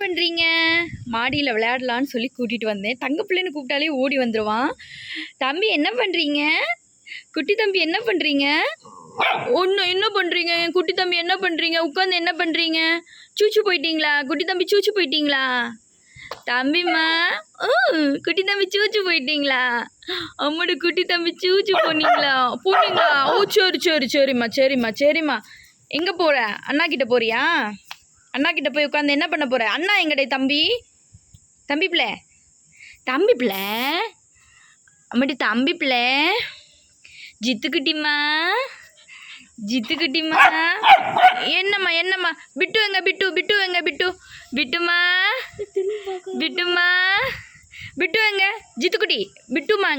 பண்ணுறீங்க? மாடியில் விளையாடலான்னு சொல்லி கூட்டிகிட்டு வந்தேன். தங்க பிள்ளைன்னு கூப்பிட்டாலே ஓடி வந்துடுவான். தம்பி என்ன பண்ணுறீங்க? குட்டி தம்பி என்ன பண்ணுறீங்க? ஒன்று என்ன பண்ணுறீங்க? என் குட்டி தம்பி என்ன பண்ணுறீங்க? உட்காந்து என்ன பண்ணுறீங்க? சூச்சு போயிட்டீங்களா? குட்டி தம்பி சூச்சு போயிட்டீங்களா? தம்பிம்மா குட்டி தம்பி சூச்சு போயிட்டீங்களா? அம்மோட குட்டி தம்பி சூச்சு போனீங்களா? ஓ சரிம்மா. எங்கே போகிற? அண்ணா கிட்ட போறியா? அண்ணா கிட்ட போய் உட்காந்து என்ன பண்ண போகிற? அண்ணா எங்கடே தம்பி பிள்ளை அம்மாடி தம்பி பிள்ளை ஜித்துக்குட்டிம்மா என்னம்மா பிட்டு எங்க பிட்டுமா எங்க ஜித்துக்குட்டி பிட்டுமா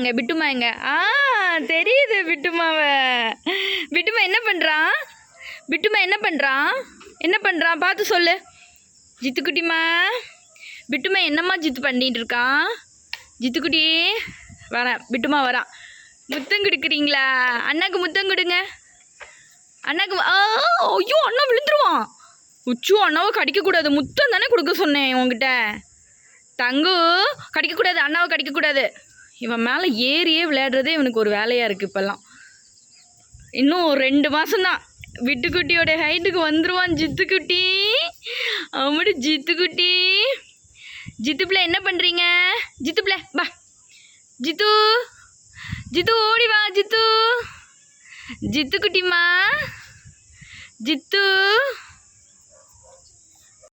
எங்க தெரியுது பிட்டுமா என்ன பண்ணுறான் பார்த்து சொல்லு. ஜித்துக்குட்டிம்மா பிட்டுமா என்னம்மா ஜித்து பண்ணிட்டு இருக்கான்? ஜித்துக்குட்டி பிட்டுமா வரான். முத்தம் கொடுக்குறீங்களா? அண்ணாக்கு முத்தம் கொடுங்க. அண்ணாக்கு ஐயோ அண்ணா விழுந்துருவான். அண்ணாவை கடிக்கக்கூடாது. முத்தம் தானே கொடுக்க சொன்னேன் உங்ககிட்ட. தங்கு கடிக்கக்கூடாது, அண்ணாவை கடிக்கக்கூடாது. இவன் மேலே ஏறியே விளையாடுறதே இவனுக்கு ஒரு வேலையாக இருக்குது. இப்போல்லாம் இன்னும் 2 மாதம்தான் விட்டுக்குட்டியோட ஹைட்டுக்கு வந்துடுவான் ஜித்துக்குட்டி. அவமோட ஜித்துக்குட்டி. ஜித்து பிள்ளை என்ன பண்ணுறீங்க? ஜித்து பிள்ளை பா. ஜித்து ஓடி வா. ஜித்துக்குட்டிம்மா.